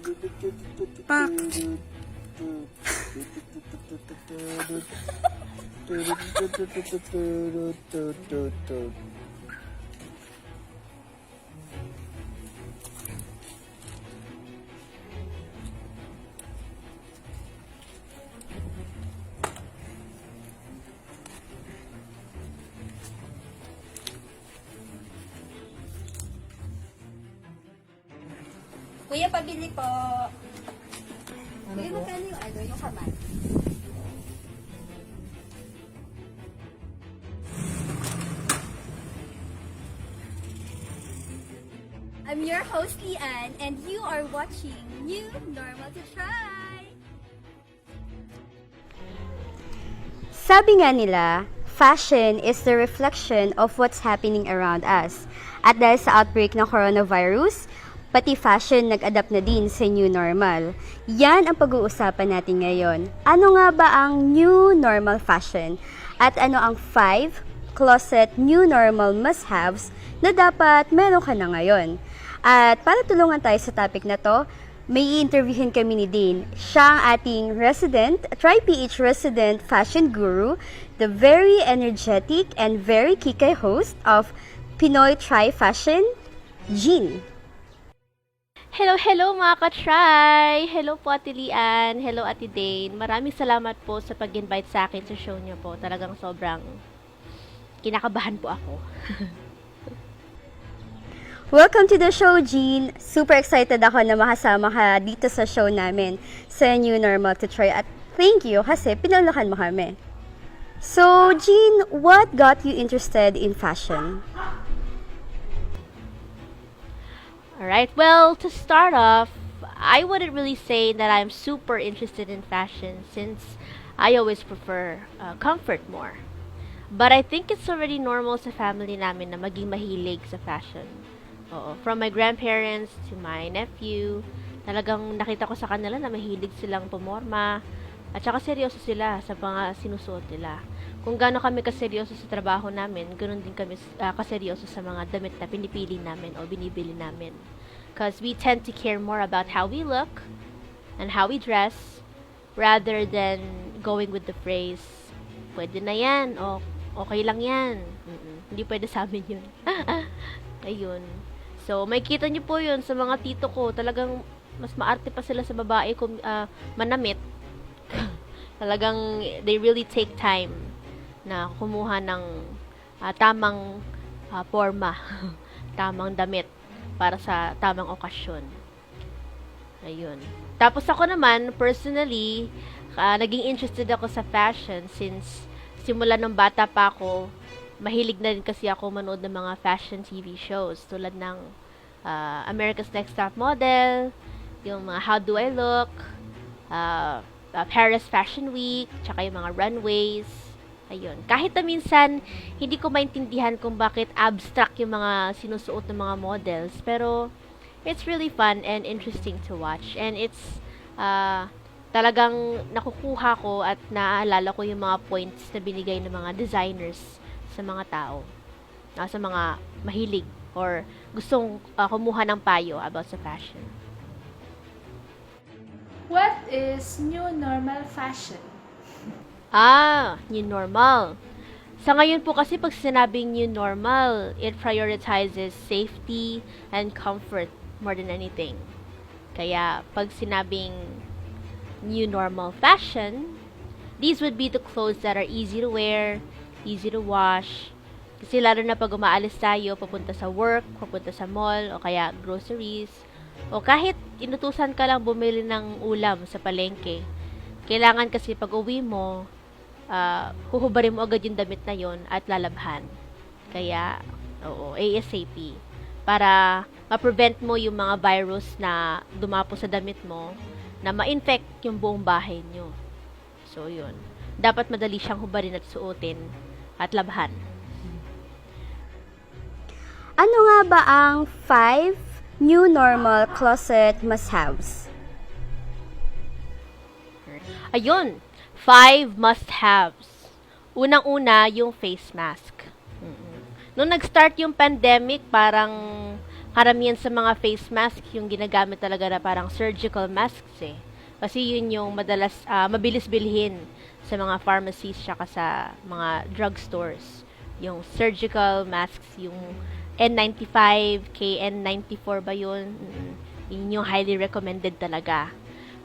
Pak. Kuya, pabili po. Ano Kuya, po? magkano yung kamay? I'm your host, Lian, and you are watching New Normal to Try! Sabi nga nila, fashion is the reflection of what's happening around us. At dahil sa outbreak ng coronavirus, pati fashion nag-adapt na din sa new normal. Yan ang pag-uusapan natin ngayon. Ano nga ba ang new normal fashion? At ano ang 5 closet new normal must-haves na dapat meron ka na ngayon? At para tulungan tayo sa topic na to, may i-interviewin kami ni Dean. Siya ang ating Tri-PH resident fashion guru, the very energetic and very kikay host of Pinoy Tri Fashion, Jean. Hello mga ka-try! Hello po Ate Lian, hello Ate Dane. Maraming salamat po sa pag-invite sa akin sa show niyo po. Talagang sobrang kinakabahan po ako. Welcome to the show, Jean. Super excited ako na makasama ka dito sa show namin sa New Normal to Try. At thank you kasi pinalakan mo kami. So, Jean, what got you interested in fashion? Alright, well, to start off, I wouldn't really say that I'm super interested in fashion since I always prefer comfort more. But I think it's already normal sa family namin na maging mahilig sa fashion. Oo, from my grandparents to my nephew, talagang nakita ko sa kanila na mahilig silang pumorma at saka seryoso sila sa mga sinusuot nila. Kung gaano kami kaseryoso sa trabaho namin, ganoon din kami kaseryoso sa mga damit na pinipili namin o binibili namin. Because we tend to care more about how we look and how we dress rather than going with the phrase, pwede na yan, o okay lang yan. Hindi pwede sa amin yun. Ayun. So, may kita nyo po yun sa mga tito ko. Talagang mas maarte pa sila sa babae kung manamit. Talagang they really take time na kumuha ng tamang forma, tamang damit para sa tamang okasyon. Ayun. Tapos ako naman, personally, naging interested ako sa fashion since simula nung bata pa ako, mahilig na rin kasi ako manood ng mga fashion TV shows tulad ng America's Next Top Model, yung mga How Do I Look, Paris Fashion Week, tsaka yung mga runways. Ayun. Kahit na minsan, hindi ko maintindihan kung bakit abstract yung mga sinusuot ng mga models, pero it's really fun and interesting to watch. And it's talagang nakukuha ko at naaalala ko yung mga points na binigay ng mga designers sa mga tao, sa mga mahilig or gustong kumuha ng payo about sa fashion. What is new normal fashion? New normal. Sa ngayon po kasi pag sinabing new normal, it prioritizes safety and comfort more than anything. Kaya pag sinabing new normal fashion, these would be the clothes that are easy to wear, easy to wash. Kasi lalo na pag umaalis tayo, papunta sa work, papunta sa mall, o kaya groceries, o kahit inutusan ka lang bumili ng ulam sa palengke. Kailangan kasi pag uwi mo, huhubarin mo agad yung damit na yon at lalabhan. Kaya, ASAP. Para ma-prevent mo yung mga virus na dumapo sa damit mo, na ma-infect yung buong bahay nyo. So, yun. Dapat madali siyang hubarin at suotin at labhan. Ano nga ba ang 5 new normal closet must-haves? Ayun, 5 must-haves. Unang-una, yung face mask. Nung nag-start yung pandemic, parang karamihan sa mga face mask yung ginagamit talaga na parang surgical masks eh. Kasi yun yung madalas, mabilis bilhin sa mga pharmacies tsaka sa mga drugstores. Yung surgical masks, yung N95, KN94 ba yun? Yun yung highly recommended talaga.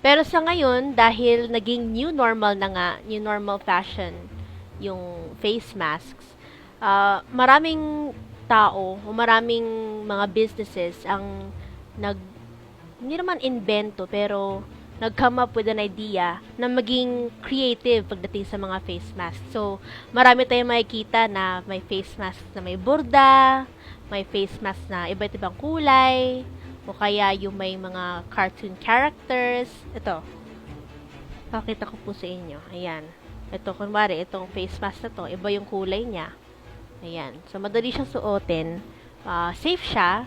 Pero sa ngayon, dahil naging new normal na nga, new normal fashion, yung face masks, maraming tao o maraming mga businesses ang hindi naman invento, pero nag-come up with an idea na maging creative pagdating sa mga face mask. So, marami tayong makikita na may face mask na may borda, may face mask na iba't ibang kulay, o kaya yung may mga cartoon characters. Ito, pakita ko po sa inyo. Ayan. Ito, kunwari, itong face mask na to, iba yung kulay niya. Ayan. So, madali siyang suotin. Safe siya,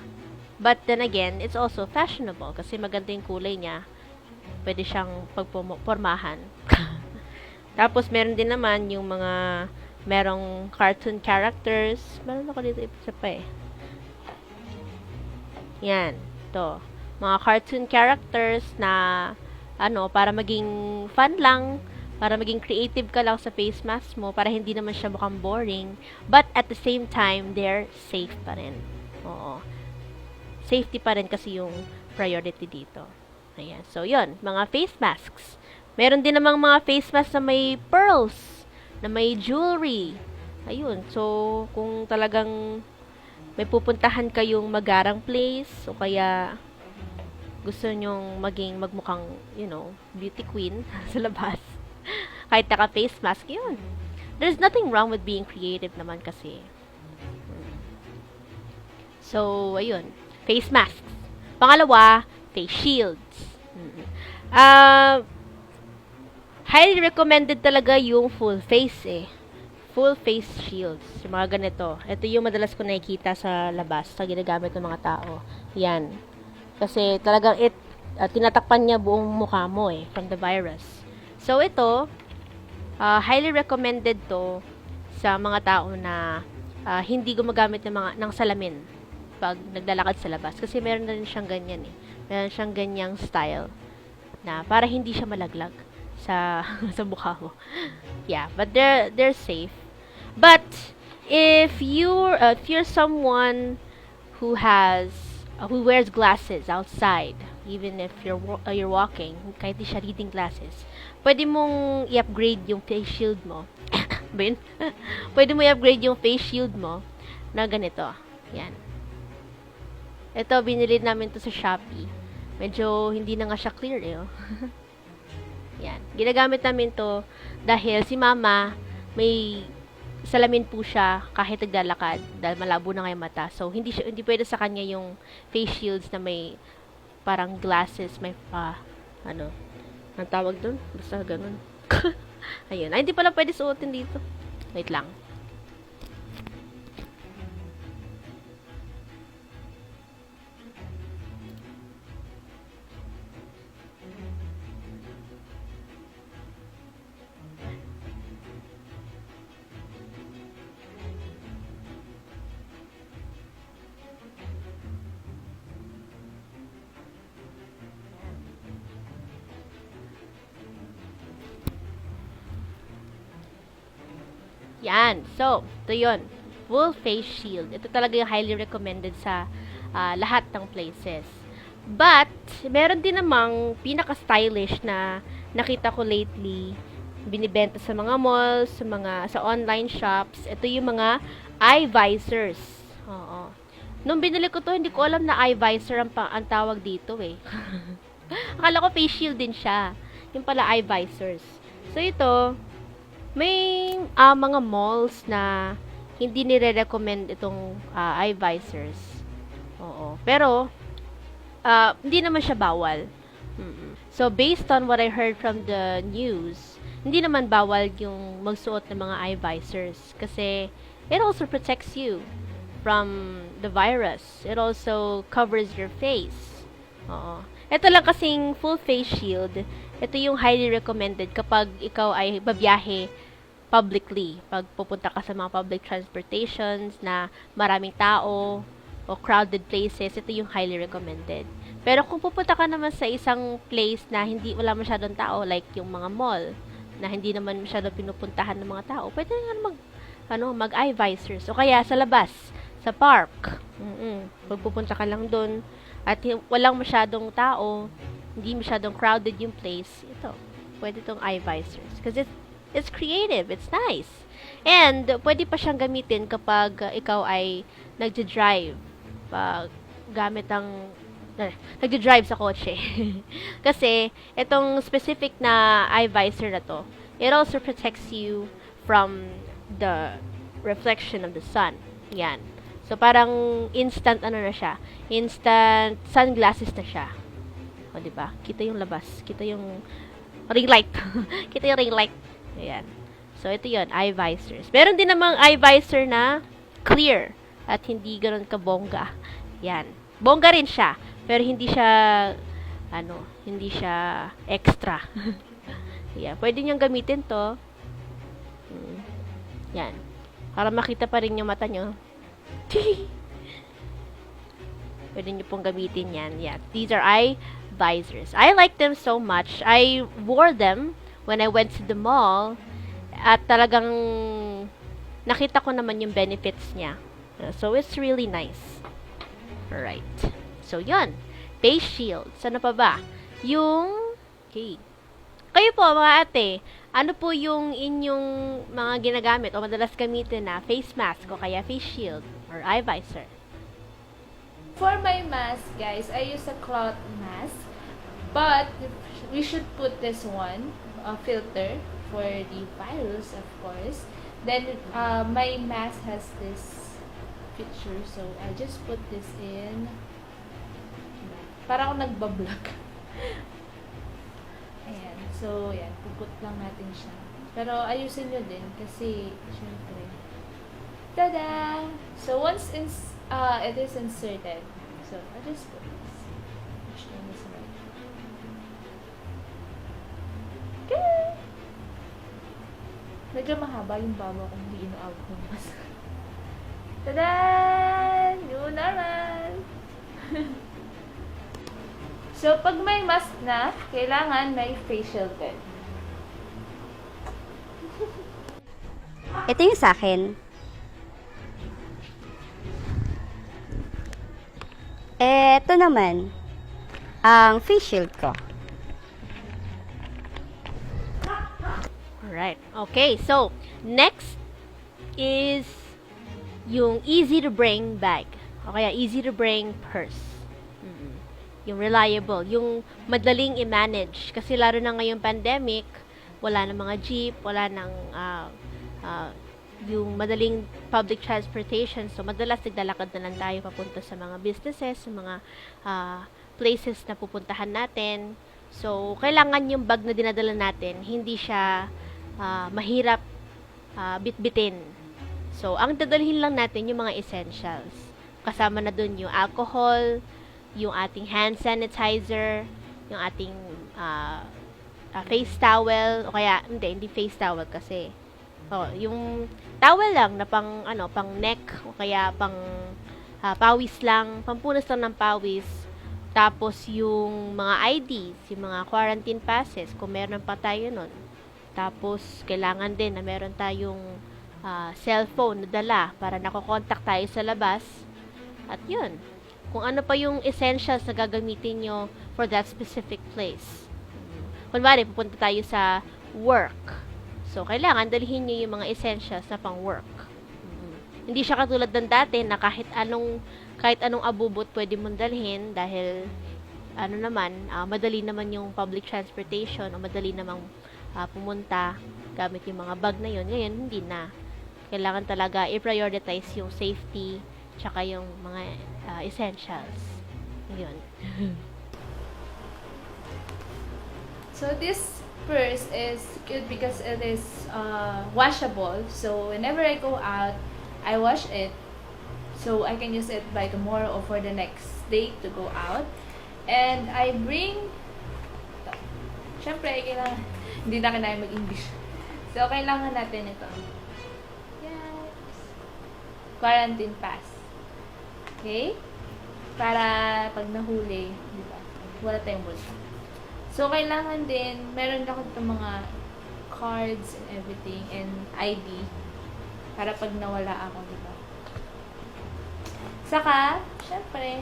but then again, it's also fashionable kasi maganda yung kulay niya. Pwede siyang pagpormahan. Tapos, meron din naman yung mga merong cartoon characters. Meron ako dito isa pa eh. Yan. Ito. Mga cartoon characters na para maging fun lang, para maging creative ka lang sa face mask mo, para hindi naman siya mukhang boring. But at the same time, they're safe pa rin. Oo. Safety pa rin kasi yung priority dito. Ayan. So, yun. Mga face masks. Meron din namang mga face masks na may pearls, na may jewelry. Ayun. So, kung talagang may pupuntahan kayong magarang place, o kaya gusto nyong magmukhang, beauty queen sa labas, kahit naka-face mask, yun. There's nothing wrong with being creative naman kasi. So, ayun. Face masks. Pangalawa, face shields. Highly recommended talaga yung full face eh. Full face shields. Yung mga ganito. Ito yung madalas ko nakikita sa labas sa ginagamit ng mga tao. Yan. Kasi talagang tinatakpan niya buong mukha mo eh, from the virus. So, ito, highly recommended to sa mga tao na hindi gumagamit ng salamin pag naglalakad sa labas. Kasi meron na rin siyang ganyan eh. Meron siyang ganyang style na para hindi siya malaglag sa sa mukha mo. Yeah, but they're safe. But if you're someone who wears glasses outside, even if you're walking, kahit di siya reading glasses, pwede mong i-upgrade yung face shield mo. Ben? Pwede mo i-upgrade yung face shield mo na ganito. Yan. Ito, binili namin to sa Shopee. Medyo hindi na nga siya clear eh. Oh. Yan. Ginagamit namin to dahil si mama may salamin po siya kahit naglalakad dahil malabo na nga yung mata. So, hindi pwede sa kanya yung face shields na may parang glasses, may ang tawag doon? Basta ganun. Ayun. Ay, hindi pala pwede suotin dito. Wait lang. Yan. So, ito yun. Full face shield. Ito talaga yung highly recommended sa lahat ng places. But, meron din namang pinaka-stylish na nakita ko lately, binibenta sa mga malls, sa online shops. Ito yung mga eye visors. Oo. Nung binili ko to, hindi ko alam na eye visor ang tawag dito eh. Akala ko face shield din siya. Yung pala eye visors. So, ito, may mga malls na hindi nire-recommend itong eye visors. Oo. Pero, hindi naman siya bawal. So, based on what I heard from the news, hindi naman bawal yung magsuot ng mga eye visors. Kasi, it also protects you from the virus. It also covers your face. Oo. Ito lang kasing full face shield. Ito yung highly recommended kapag ikaw ay babiyahe publicly. Pag pupunta ka sa mga public transportations na maraming tao, o crowded places, ito yung highly recommended. Pero kung pupunta ka naman sa isang place na wala masyadong tao, like yung mga mall, na hindi naman masyadong pinupuntahan ng mga tao, pwede nga mag eye visors. O kaya sa labas, sa park. Pag pupunta ka lang doon, at walang masyadong tao, hindi masyadong crowded yung place, ito, pwede itong eye visors. Kasi it's creative, it's nice. And, pwede pa siyang gamitin kapag ikaw ay nagdi-drive. Nagdi-drive sa kotse. Kasi, itong specific na eye visor na to, it also protects you from the reflection of the sun. Yan. So, parang instant na siya. Instant sunglasses na siya. O, diba? Kita yung labas. Kita yung ring light. Kita yung ring light. Ayan. So, ito yun, eye visors. Meron din namang eye visor na clear at hindi ganoon kabongga. Yan. Bongga rin siya, pero hindi siya extra. Yan. Pwede niyong gamitin to. Yan. Para makita pa rin yung mata nyo. Pwede niyo pong gamitin yan. Yan. These are eye visors. I like them so much. I wore them when I went to the mall. At talagang nakita ko naman yung benefits niya. So, it's really nice. Alright. So, yun. Face shields. Ano pa ba? Okay. Kayo po, mga ate, ano po yung inyong mga ginagamit o madalas gamitin na face mask o kaya face shield or eye visor? For my mask, guys, I use a cloth mask. But, we should put this one, a filter, for the virus, of course. Then, my mask has this picture, so I just put this in. Para ako nagbablog. Ayan. So, yan. Puput lang natin siya. Pero, ayusin nyo din kasi, syempre. Tada! So, once it is inserted, so, I just put this. Push down this right. Okay! Medyo mahaba yung baba kung hindi ino-out ng mask. Tada! New normal! So, pag may mask na, kailangan may face shield din. Ito yung sa akin. Ito naman, ang face shield ko. Alright. Okay, so, next is yung easy to bring bag. O kaya easy to bring purse. Yung reliable, yung madaling i-manage. Kasi lalo na ngayong pandemic, wala na mga jeep, wala nang yung madaling public transportation. So, madalas naglalakad na lang tayo papunta sa mga businesses, sa mga places na pupuntahan natin. So, kailangan yung bag na dinadala natin, hindi siya mahirap bitbitin. So, ang dadalhin lang natin yung mga essentials. Kasama na dun yung alcohol, yung ating hand sanitizer, yung ating face towel, o kaya, hindi face towel kasi. Yung towel lang na pang neck, o kaya pang pawis lang, pampunas lang ng pawis. Tapos, yung mga IDs, yung mga quarantine passes, kung meron pa tayo nun. Tapos, kailangan din na meron tayong cellphone na dala para nakokontak tayo sa labas. At yun, kung ano pa yung essentials na gagamitin nyo for that specific place. Kunwari, pupunta tayo sa work. So, kailangan dalhin nyo yung mga essentials na pang work. Hindi siya katulad ng dati na kahit anong abubot pwede mong dalhin dahil madali naman yung public transportation o madali namang pumunta gamit yung mga bag na yun. Ngayon, hindi na. Kailangan talaga i-prioritize yung safety tsaka yung mga essentials. Yun. So, this purse is good because it is washable. So, whenever I go out, I wash it. So, I can use it by tomorrow or for the next day to go out. And I bring... Siyempre, hindi na kailangan mag-English. So, kailangan natin ito. Yes. Quarantine pass. Okay? Para pag nahuli, di ba? Wala tayong bulsa. So, kailangan din, meron ako itong mga cards and everything and ID para pag nawala ako, di ba? Saka, syempre,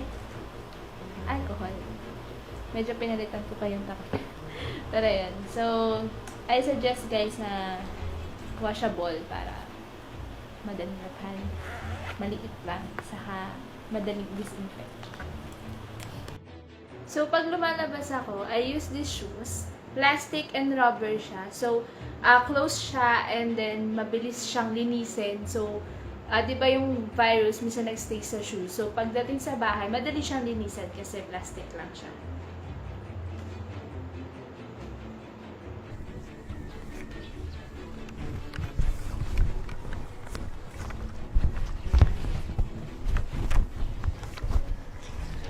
alcohol. Medyo pinalitan ko pa yung takip. Pero yun. So, I suggest guys na washable para madaling lapan. Maliit lang. Saka, madaling disinfect. So, pag lumalabas ako, I use these shoes. Plastic and rubber siya. So, close siya and then mabilis siyang linisin. So, di ba yung virus minsan nagstay sa shoes. So, pagdating sa bahay, madali siyang linisan kasi plastic lang siya.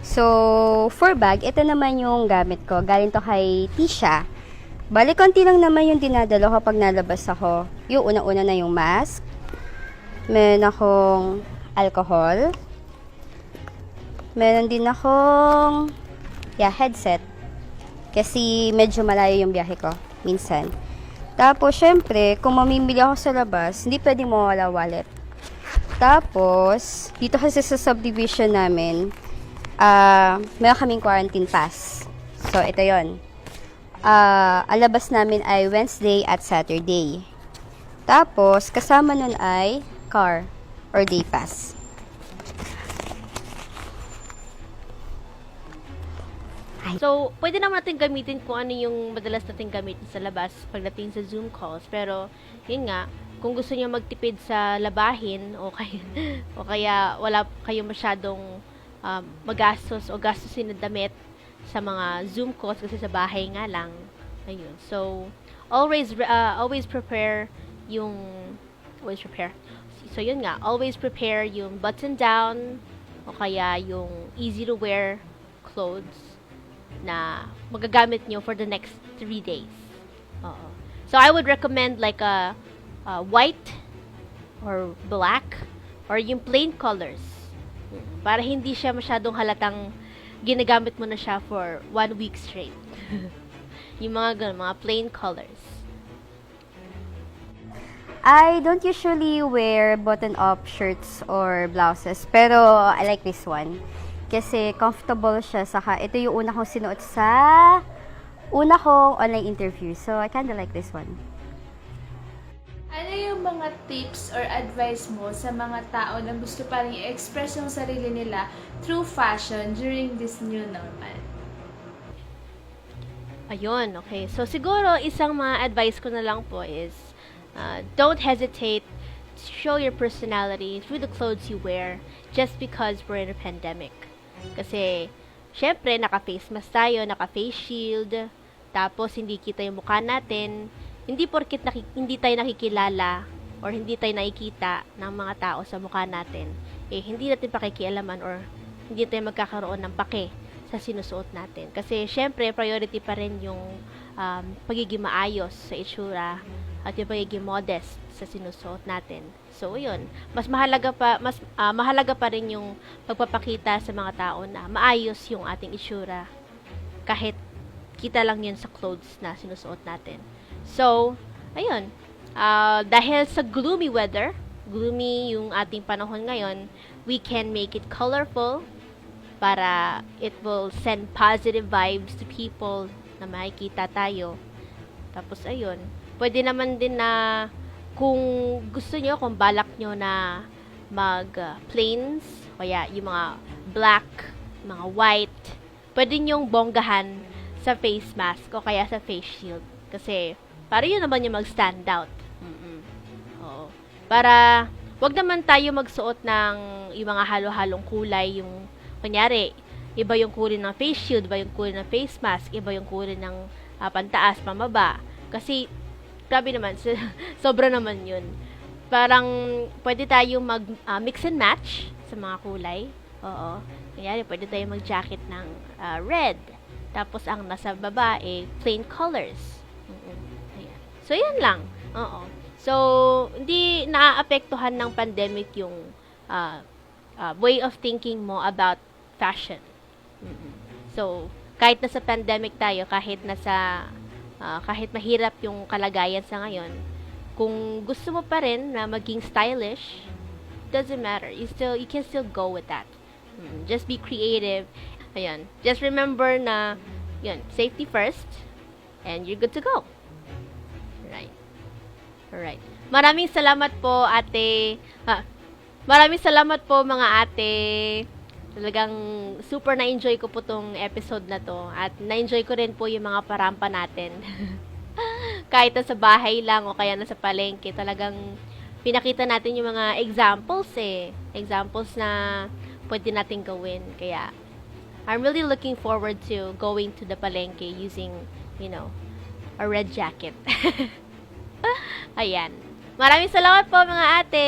So, for bag, ito naman yung gamit ko. Galing to kay Tisha. Bali, konti lang naman yung dinadala kapag nalabas ako. Yung una-una na yung mask. Meron akong alcohol. Meron din akong headset. Kasi medyo malayo yung biyahe ko. Minsan. Tapos, syempre, kung mamimili ako sa labas, hindi pwedeng mawala wallet. Tapos, dito kasi sa subdivision namin, meron kaming quarantine pass. So, ito yon. Alabas namin ay Wednesday at Saturday. Tapos, kasama nun ay car or day pass. So, pwede naman natin gamitin kung ano yung madalas natin gamitin sa labas pagdating sa Zoom calls. Pero, yun nga, kung gusto niyo magtipid sa labahin o kaya wala kayo masyadong magastos o gastusin na damit sa mga Zoom calls kasi sa bahay nga lang. Ayun. So, always prepare yung So, yun nga, always prepare yung button down o kaya yung easy to wear clothes na magagamit nyo for the next 3 days. Oo. So, I would recommend like a white or black or yung plain colors. Para hindi siya masyadong halatang ginagamit mo na siya for 1 week straight. Yung mga ganun, mga plain colors. I don't usually wear button-up shirts or blouses, pero I like this one. Kasi comfortable siya, saka ito yung una kong sinuot sa una kong online interview. So, I kinda like this one. Ano yung mga tips or advice mo sa mga tao na gusto pa rin i-express yung sarili nila through fashion during this new normal? Ayun, okay. So, siguro, isang mga advice ko na lang po is, don't hesitate to show your personality through the clothes you wear just because we're in a pandemic. Kasi, syempre, naka-face mask tayo, naka-face shield, tapos hindi kita yung mukha natin. Hindi porkit hindi tayo nakikilala or hindi tayo nakikita ng mga tao sa mukha natin, hindi natin pakikialaman or hindi tayo magkakaroon ng pake sa sinusuot natin. Kasi, syempre, priority pa rin yung pagiging maayos sa itsura at yung pagiging modest sa sinusuot natin. So, yun. Mahalaga pa rin yung pagpapakita sa mga tao na maayos yung ating itsura kahit kita lang yun sa clothes na sinusuot natin. So, ayun. Dahil sa gloomy weather, gloomy yung ating panahon ngayon, we can make it colorful para it will send positive vibes to people na makikita tayo. Tapos, ayun. Pwede naman din na kung gusto nyo, kung balak nyo na mag-plains, kaya yung mga black, mga white, pwede nyong bonggahan sa face mask o kaya sa face shield. Kasi, para yun naman yung mag-stand out. Oo. Para, wag naman tayo magsuot ng yung mga halo-halong kulay, yung, kunyari, iba yung kulay ng face shield, iba yung kulay ng face mask, iba yung kulay ng pantaas, pamaba. Kasi, grabe naman, sobra naman yun. Parang, pwede tayong mag-mix and match sa mga kulay. Oo. Kunyari, pwede tayong mag-jacket ng red. Tapos, ang nasa baba, plain colors. Ayan. So, yan lang. Oo. So, hindi naaapektuhan ng pandemic yung way of thinking mo about fashion. So, kahit nasa pandemic tayo, kahit mahirap yung kalagayan sa ngayon, kung gusto mo pa rin na maging stylish, doesn't matter. You can still go with that. Just be creative. Ayun. Just remember na, yun, safety first, and you're good to go. Right. Alright. Maraming salamat po, ate. Maraming salamat po, mga ate. Talagang super na-enjoy ko po tong episode na to. At na-enjoy ko rin po yung mga parampa natin. Kahit nasa bahay lang o kaya nasa palengke, talagang pinakita natin yung mga examples Examples na pwede natin gawin. Kaya, I'm really looking forward to going to the palengke using, a red jacket. Ayan. Maraming salamat po, mga ate.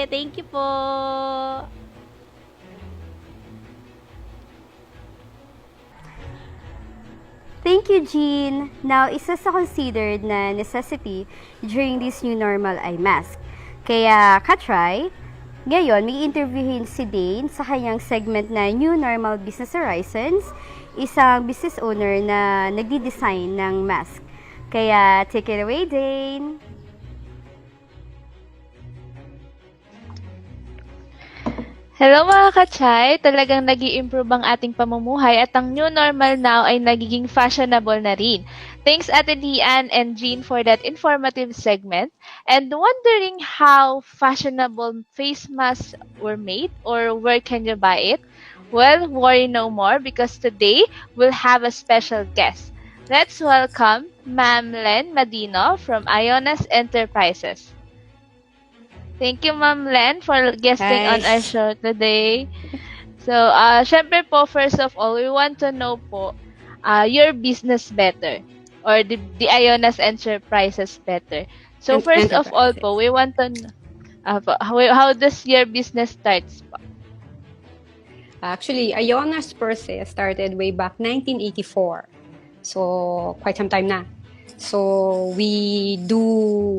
Thank you po. Thank you, Jean. Now, isa sa considered na necessity during this new normal ay mask. Kaya, katry, ngayon, may interviewin si Dane sa kanyang segment na New Normal Business Horizons, isang business owner na nagdi-design ng mask. Kaya, take it away, Dane. Hello mga kachay! Talagang nag-i-improve ang ating pamumuhay at ang new normal now ay nagiging fashionable na rin. Thanks Ate Lian and Jean for that informative segment. And wondering how fashionable face masks were made or where can you buy it? Well, worry no more because today we'll have a special guest. Let's welcome Ma'am Len Madino from Ionas Enterprises. Thank you, Ma'am Len, for guesting on our show today. So, syempre po, first of all, we want to know po your business better or the Ionas Enterprises better. So, first of all po, we want to know how does your business starts po? Actually, Ionas per se started way back 1984. So, quite some time na. So, we do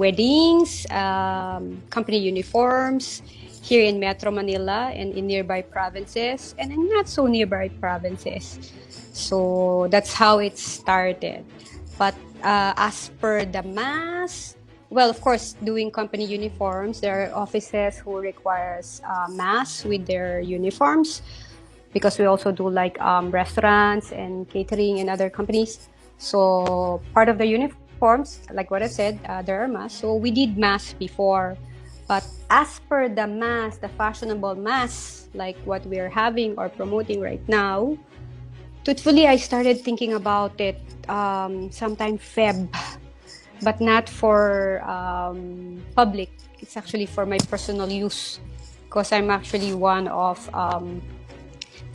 weddings, company uniforms here in Metro Manila and in nearby provinces and in not so nearby provinces. So, that's how it started. But as per the mass, well, of course, doing company uniforms, there are offices who requires mass with their uniforms because we also do like restaurants and catering and other companies. So part of the uniforms, like what I said, there are masks. So we did masks before. But as per the mask, the fashionable mask, like what we're having or promoting right now, truthfully, I started thinking about it sometime Feb, but not for public. It's actually for my personal use because I'm actually one of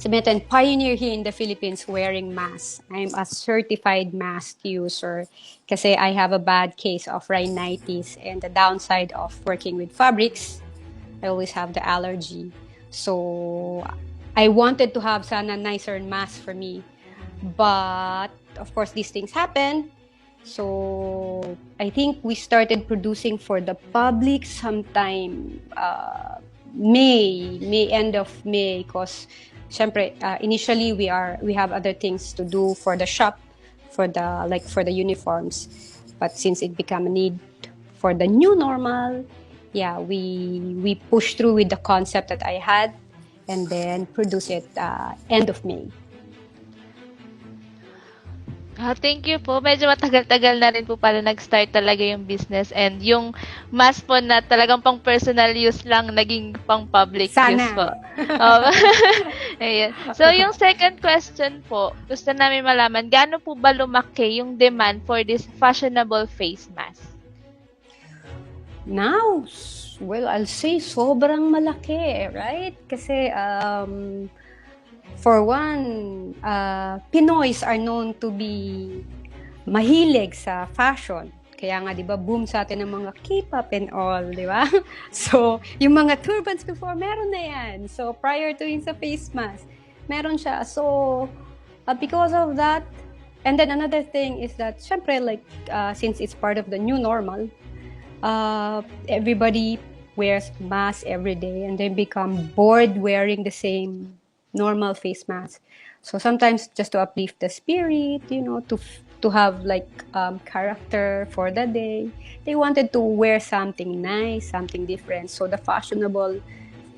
and pioneer here in the Philippines wearing masks. I'm a certified mask user kasi I have a bad case of rhinitis and the downside of working with fabrics, I always have the allergy. So I wanted to have sana nicer mask for me. But of course these things happen. So I think we started producing for the public sometime May, end of May because initially we have other things to do for the shop, for the uniforms, but since it became a need for the new normal, we push through with the concept that I had, and then produce it end of May. Thank you po. Medyo matagal-tagal na rin po pala nag-start talaga yung business and yung mask po na talagang pang personal use lang naging pang public use po. Ayan. So yung second question po, gusto namin malaman, gaano po ba lumaki yung demand for this fashionable face mask? Now, well, I'll say sobrang malaki, right? Kasi for one, Pinoys are known to be mahilig sa fashion. Kaya nga, di ba, boom sa atin ng mga K-pop and all, di ba? So, yung mga turbans before, meron na yan. So, prior to yung sa face mask, meron siya. So, because of that, and then another thing is that, syempre, like, since it's part of the new normal, everybody wears mask every day and then become bored wearing the same normal face mask. So sometimes just to uplift the spirit, to have like character for the day, they wanted to wear something nice, something different. So the fashionable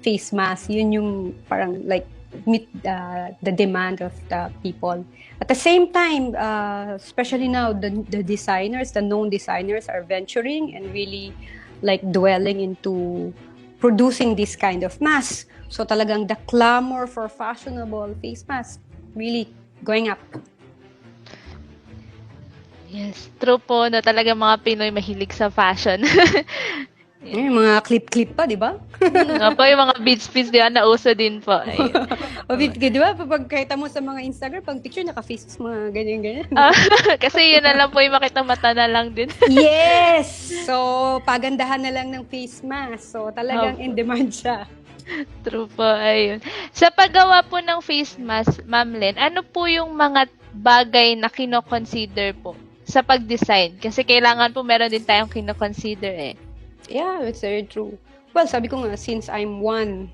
face mask, yun yung parang like meet the demand of the people. At the same time, especially now, the designers, the known designers are venturing and really like dwelling into producing this kind of mask. So talagang the clamor for fashionable face mask really going up. Yes, true po na talaga mga Pinoy mahilig sa fashion. Yung mga clip-clip pa, di ba? Nga po, yung mga beads di ba, nauso din po. Ayun. O, di ba? Pag kita mo sa mga Instagram, pag picture, naka-faces, mga ganyan-ganyan. Kasi yun na lang po yung makita mata na lang din. Yes! So, pagandahan na lang ng face mask. So, talagang in demand siya. True po, ayun. Sa paggawa po ng face mask, Ma'am Len, ano po yung mga bagay na kino-consider po sa pag-design? Kasi kailangan po meron din tayong kino-consider eh. Yeah, it's very true. Well, sabi ko nga, since I'm one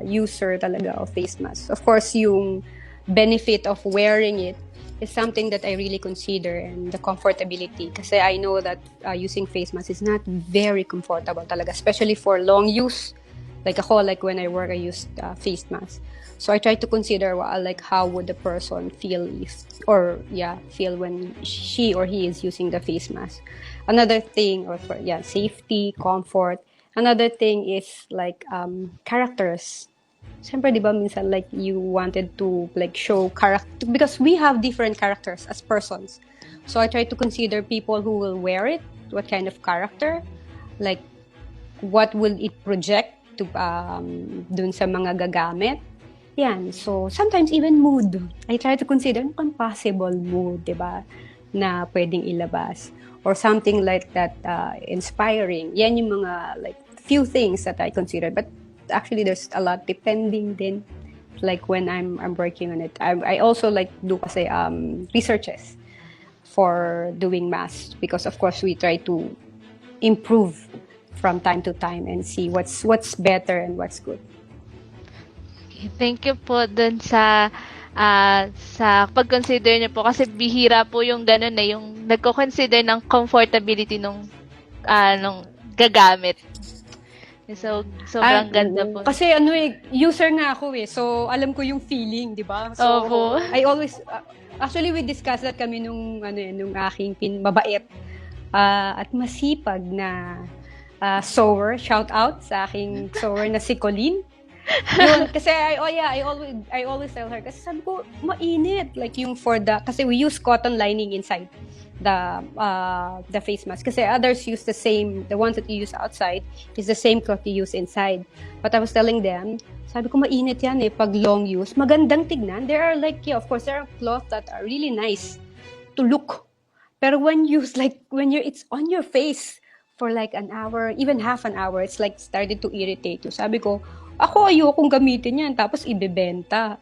user talaga of face mask, of course, yung benefit of wearing it is something that I really consider, and the comfortability. Kasi I know that using face mask is not very comfortable talaga, especially for long use. Like ako, like when I work, I use face mask. So I try to consider like how would the person feel feel when she or he is using the face mask. Another thing, safety, comfort. Another thing is like characters. Siyempre, di ba, minsan like you wanted to like show character because we have different characters as persons. So I try to consider people who will wear it, what kind of character, like what will it project to dun sa mga gagamit. Yan. So sometimes even mood. I try to consider kung possible mood, di ba, na pwedeng ilabas. Or something like that inspiring. Yan yung mga like few things that I consider. But actually there's a lot depending din like when I'm working on it. I also like do kasi researches for doing masks because of course we try to improve from time to time and see what's better and what's good. Okay, thank you po dun sa pag-consider niyo po kasi bihira po yung ganun na yung nagko-consider ng comfortability nung gagamit. So, sobrang ganda po. Kasi user nga ako eh. So, alam ko yung feeling, di ba? So, Opo. I always, actually we discussed that kami nung aking mabait at masipag na sewer. Shout out sa aking sewer na si Colleen. Yun, kasi I always tell her kasi sabi ko mainit like yung kasi we use cotton lining inside the face mask kasi others use the ones that you use outside is the same cloth you use inside, but I was telling them sabi ko mainit yan pag long use magandang tignan. There are like of course there are cloth that are really nice to look, pero when it's on your face for like an hour, even half an hour, it's like started to irritate you. Sabi ko ako ayokong gamitin yan, tapos ibebenta,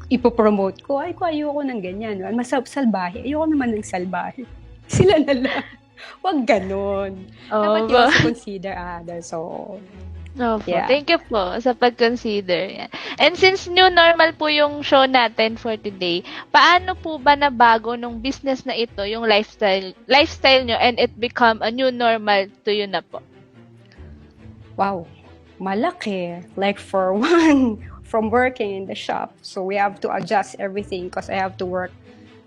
ipopromote ko, ayoko ng ganyan. Salbahe, ayoko naman ng salbahe. Sila na lang. Huwag ganon. Dapat you also consider others. So, yeah. Thank you po sa pag-consider. Yan. And since new normal po yung show natin for today, paano po ba nabago nung business na ito, yung lifestyle nyo, and it become a new normal to you na po? Wow. Malaki. Like for one, from working in the shop. So we have to adjust everything because I have to work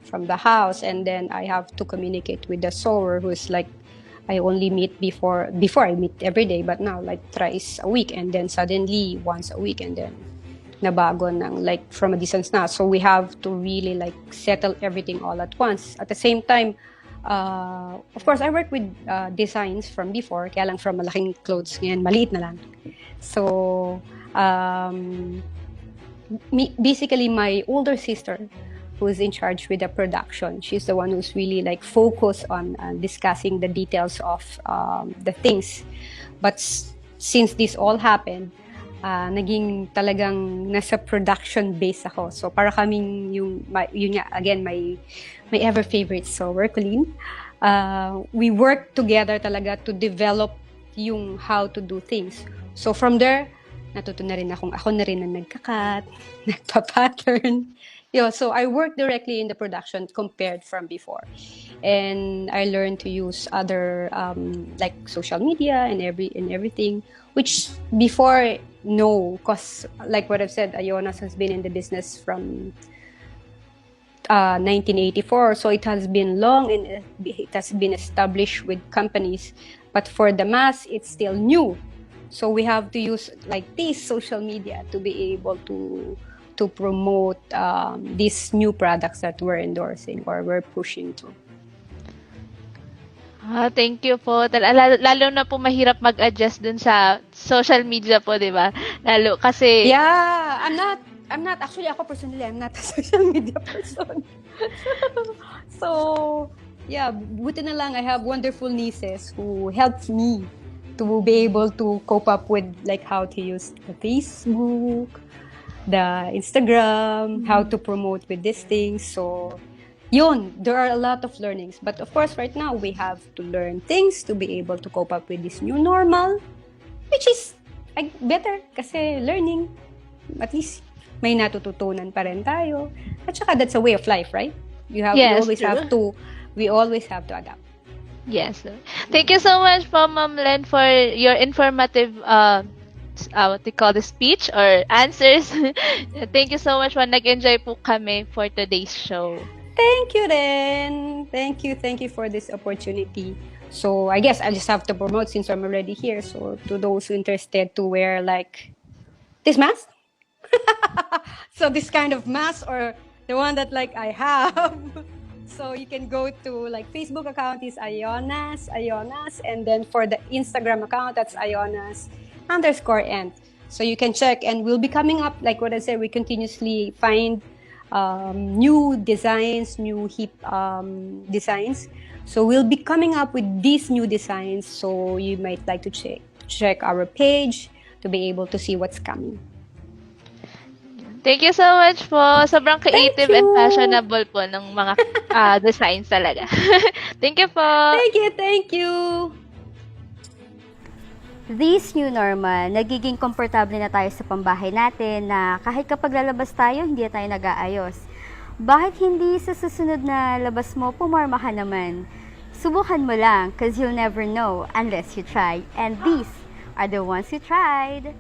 from the house and then I have to communicate with the sewer who's like, I only meet before I meet every day, but now like thrice a week and then suddenly once a week and then nabago ng like from a distance na. So we have to really like settle everything all at once. At the same time, of course, I work with designs from before, kaya lang from malaking clothes, ngayon maliit na lang. So, basically my older sister, who's in charge with the production, she's the one who's really like focused on discussing the details of the things. But since this all happened, naging talagang nasa production base ako. So para kaming yun nga, again, my ever favorite sewer, Colleen. We work together talaga to develop yung how to do things. So from there, natuto na rin ako na rin ang nagka-cut, nagpa-pattern. So I work directly in the production compared from before. And I learned to use other like social media and everything, which before, no, because like what I've said, Ionas has been in the business from 1984, so it has been long and it has been established with companies. But for the mass, it's still new. So we have to use like this social media to be able to promote these new products that we're endorsing or we're pushing to. Thank you po. Lalo na po mahirap mag-adjust dun sa social media po, di ba? Lalo kasi... Yeah, I'm not, actually ako personally, I'm not a social media person. So, yeah, buti na lang I have wonderful nieces who helped me to be able to cope up with like how to use the Facebook, the Instagram, how to promote with these things. So, yun, there are a lot of learnings. But of course, right now, we have to learn things to be able to cope up with this new normal, which is better kasi learning, at least may natututunan pa rin tayo. At saka that's a way of life, right? Yes, we always have to adapt. Yes. Thank you so much po, Ma'am Len, for your informative what they call the speech or answers. Thank you so much po. Nag-enjoy po kami for today's show. Thank you then. Thank you for this opportunity. So I guess I just have to promote since I'm already here. So to those interested to wear like this mask. So this kind of mask or the one that like I have. So you can go to like Facebook account is Ionas, and then for the Instagram account that's Ionas_N. So you can check and we'll be coming up, like what I said, we continuously find new designs, new hip designs. So we'll be coming up with these new designs. So you might like to check our page to be able to see what's coming. Thank you so much po. Sobrang creative and fashionable po ng mga designs talaga. Thank you po. Thank you. This new normal, nagiging komportable na tayo sa pambahay natin na kahit kapag lalabas tayo, hindi tayo nag-aayos. Bakit hindi sa susunod na labas mo, pumarma ka naman? Subukan mo lang, cause you'll never know unless you try. And these are the ones who tried.